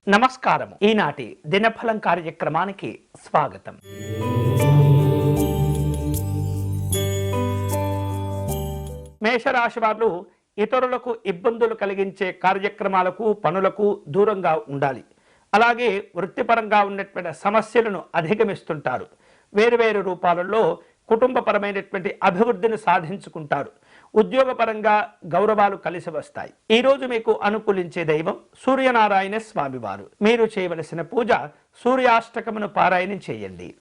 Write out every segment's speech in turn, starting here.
నమస్కారం. ఈనాటి దినఫలం కార్యక్రమానికి స్వాగతం. మేషరాశి వారు ఇతరులకు ఇబ్బందులు కలిగించే కార్యక్రమాలకు పనులకు దూరంగా ఉండాలి. అలాగే వృత్తిపరంగా ఉన్నటువంటి సమస్యలను అధిగమిస్తుంటారు. వేరువేరు రూపాలలో కుటుంబపరమైనటువంటి అభివృద్ధిని సాధించుకుంటారు. ఉద్యోగపరంగా గౌరవాలు కలిసి వస్తాయి. ఈ రోజు మీకు అనుకూలించే దైవం సూర్యనారాయణ స్వామివారు. మీరు చేయవలసిన పూజ సూర్యాష్టకమును పారాయణం చేయండి.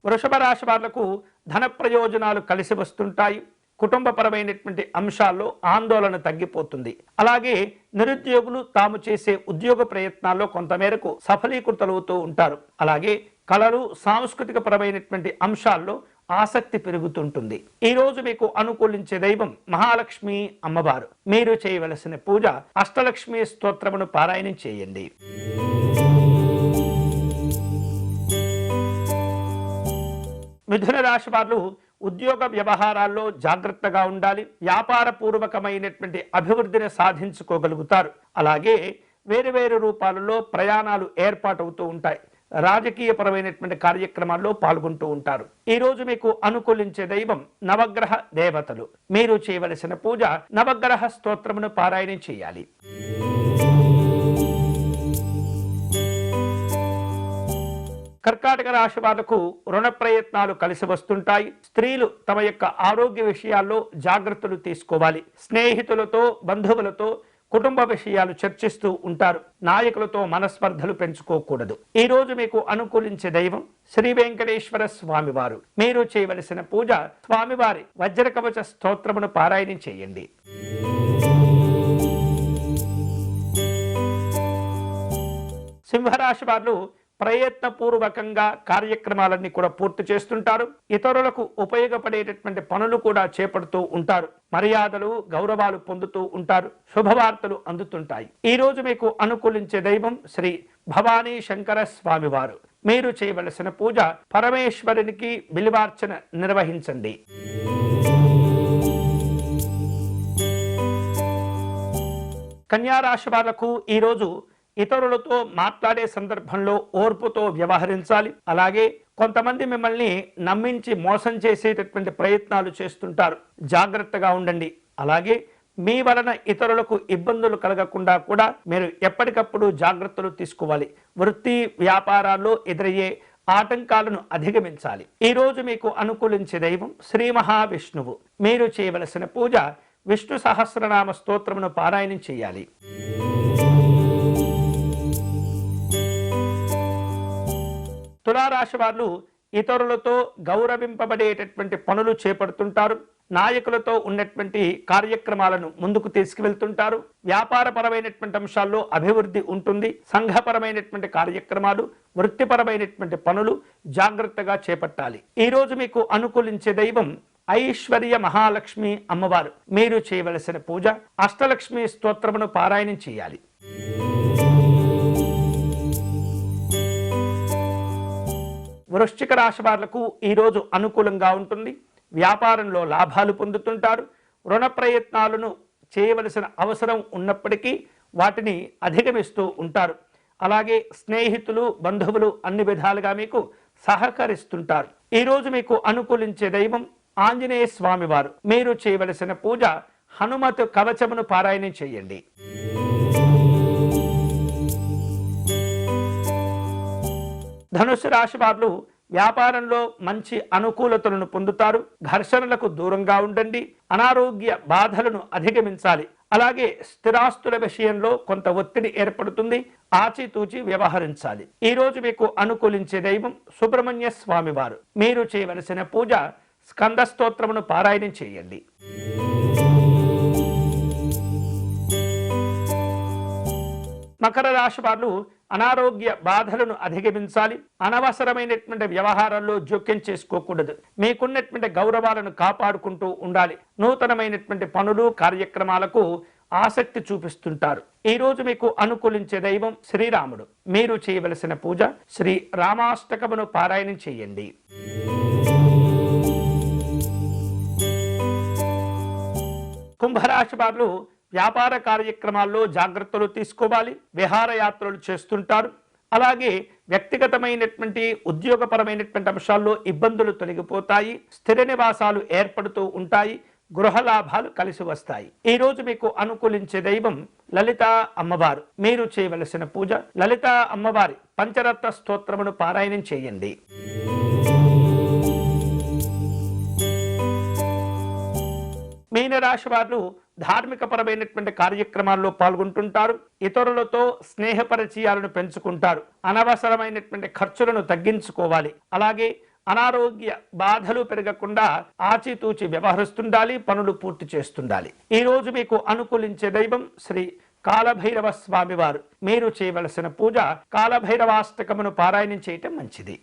వృషభ రాశి వాళ్లకు ధన ప్రయోజనాలు కలిసి వస్తుంటాయి. కుటుంబపరమైనటువంటి అంశాల్లో ఆందోళన తగ్గిపోతుంది. అలాగే నిరుద్యోగులు తాము చేసే ఉద్యోగ ప్రయత్నాల్లో కొంతమేరకు సఫలీకృతమవుతూ ఉంటారు. అలాగే కళలు, సాంస్కృతిక పరమైనటువంటి అంశాల్లో ఆసక్తి పెరుగుతుంటుంది. ఈ రోజు మీకు అనుకూలించే దైవం మహాలక్ష్మి అమ్మవారు. మీరు చేయవలసిన పూజ అష్టలక్ష్మి స్తోత్రమును పారాయణం చేయండి. మిథున రాశి వారు ఉద్యోగ వ్యవహారాల్లో జాగ్రత్తగా ఉండాలి. వ్యాపార పూర్వకమైనటువంటి అభివృద్ధిని సాధించుకోగలుగుతారు. అలాగే వేరువేరు రూపాలలో ప్రయాణాలు ఏర్పాటవుతూ ఉంటాయి. రాజకీయపరమైనటువంటి కార్యక్రమాల్లో పాల్గొంటూ ఉంటారు. ఈ రోజు మీకు అనుకూలించే దైవం నవగ్రహ దేవతలు. మీరు చేయవలసిన పూజ నవగ్రహ స్తోత్రమును పారాయణం చేయాలి. కర్కాటక రాశి వాళ్లకు రుణ ప్రయత్నాలు కలిసి వస్తుంటాయి. స్త్రీలు తమ యొక్క ఆరోగ్య విషయాల్లో జాగ్రత్తలు తీసుకోవాలి. స్నేహితులతో, బంధువులతో కుటుంబ విషయాలు చర్చిస్తూ ఉంటారు. నాయకులతో మనస్పర్ధలు పెంచుకోకూడదు. ఈ రోజు మీకు అనుకూలించే దైవం శ్రీ వెంకటేశ్వర స్వామివారు. మీరు చేయవలసిన పూజ స్వామివారి వజ్రకవచ స్తోత్రమును పారాయణం చేయండి. సింహరాశి వారు ప్రయత్నపూర్వకంగా కార్యక్రమాలన్నీ కూడా పూర్తి చేస్తుంటారు. ఇతరులకు ఉపయోగపడేటటువంటి పనులు కూడా చేపడుతూ ఉంటారు. మర్యాదలు, గౌరవాలు పొందుతూ ఉంటారు. శుభవార్తలు అందుతుంటాయి. ఈ రోజు మీకు అనుకూలించే దైవం శ్రీ భవానీ శంకర స్వామివారు. మీరు చేయవలసిన పూజ పరమేశ్వరునికి బిల్వార్చన నిర్వహించండి. కన్యా రాశి వాళ్లకు ఈరోజు ఇతరులతో మాట్లాడే సందర్భంలో ఓర్పుతో వ్యవహరించాలి. అలాగే కొంతమంది మిమ్మల్ని నమ్మించి మోసం చేసేటటువంటి ప్రయత్నాలు చేస్తుంటారు. జాగ్రత్తగా ఉండండి. అలాగే మీ వలన ఇతరులకు ఇబ్బందులు కలగకుండా కూడా మీరు ఎప్పటికప్పుడు జాగ్రత్తలు తీసుకోవాలి. వృత్తి వ్యాపారాల్లో ఎదురయ్యే ఆటంకాలను అధిగమించాలి. ఈ రోజు మీకు అనుకూలించే దైవం శ్రీ మహావిష్ణువు. మీరు చేయవలసిన పూజ విష్ణు సహస్రనామ స్తోత్రమును పారాయణం చేయాలి. తులారాశి వారు ఇతరులతో గౌరవింపబడేటటువంటి పనులు చేపడుతుంటారు. నాయకులతో ఉన్నటువంటి కార్యక్రమాలను ముందుకు తీసుకువెళ్తుంటారు. వ్యాపారపరమైనటువంటి అంశాల్లో అభివృద్ధి ఉంటుంది. సంఘపరమైనటువంటి కార్యక్రమాలు, వృత్తిపరమైనటువంటి పనులు జాగ్రత్తగా చేపట్టాలి. ఈ రోజు మీకు అనుకూలించే దైవం ఐశ్వర్య మహాలక్ష్మి అమ్మవారు. మీరు చేయవలసిన పూజ అష్టలక్ష్మి స్తోత్రమును పారాయణం చేయాలి. వృశ్చిక రాశి వాళ్లకు ఈరోజు అనుకూలంగా ఉంటుంది. వ్యాపారంలో లాభాలు పొందుతుంటారు. రుణ ప్రయత్నాలను చేయవలసిన అవసరం ఉన్నప్పటికీ వాటిని అధిగమిస్తూ ఉంటారు. అలాగే స్నేహితులు, బంధువులు అన్ని విధాలుగా మీకు సహకరిస్తుంటారు. ఈరోజు మీకు అనుకూలించే దైవం ఆంజనేయ స్వామివారు. మీరు చేయవలసిన పూజ హనుమత్ కవచమును పారాయణం చేయండి. ధనుసు రాశి వారు వ్యాపారంలో మంచి అనుకూలతలను పొందుతారు. ఘర్షణలకు దూరంగా ఉండండి. అనారోగ్య బాధలను అధిగమించాలి. అలాగే స్థిరాస్తుల విషయంలో కొంత ఒత్తిడి ఏర్పడుతుంది. ఆచితూచి వ్యవహరించాలి. ఈ రోజు మీకు అనుకూలించే దైవం సుబ్రహ్మణ్య స్వామివారు. మీరు చేయవలసిన పూజ స్కంద స్తోత్రమును పారాయణం చేయండి. మకర రాశి వారు అనారోగ్య బాధలను అధిగమించాలి. అనవసరమైనటువంటి వ్యవహారాల్లో జోక్యం చేసుకోకూడదు. మీకున్నటువంటి గౌరవాలను కాపాడుకుంటూ ఉండాలి. నూతనమైనటువంటి పనులు, కార్యక్రమాలకు ఆసక్తి చూపిస్తుంటారు. ఈ రోజు మీకు అనుకూలించే దైవం శ్రీరాముడు. మీరు చేయవలసిన పూజ శ్రీ రామాష్టకమును పారాయణం చేయండి. కుంభరాశి వారు వ్యాపార కార్యక్రమాల్లో జాగ్రత్తలు తీసుకోవాలి. విహారయాత్రలు చేస్తుంటారు. అలాగే వ్యక్తిగతమైనటువంటి ఉద్యోగపరమైనటువంటి అంశాల్లో ఇబ్బందులు తొలగిపోతాయి. స్థిర నివాసాలు ఏర్పడుతూ ఉంటాయి. గృహ లాభాలు కలిసి వస్తాయి. ఈ రోజు మీకు అనుకూలించే దైవం లలితా అమ్మవారు. మీరు చేయవలసిన పూజ లలితా అమ్మవారి పంచరత్న స్తోత్రమును పారాయణం చేయండి. మీనరాశి వారు ధార్మిక పరమైనటువంటి కార్యక్రమాల్లో పాల్గొంటుంటారు. ఇతరులతో స్నేహ పరిచయాలను పెంచుకుంటారు. అనవసరమైనటువంటి ఖర్చులను తగ్గించుకోవాలి. అలాగే అనారోగ్య బాధలు పెరగకుండా ఆచితూచి వ్యవహరిస్తుండాలి. పనులు పూర్తి చేస్తుండాలి. ఈ రోజు మీకు అనుకూలించే దైవం శ్రీ కాలభైరవ స్వామివారు. మీరు చేయవలసిన పూజ కాలభైరవాష్టకమును పారాయణం చేయటం మంచిది.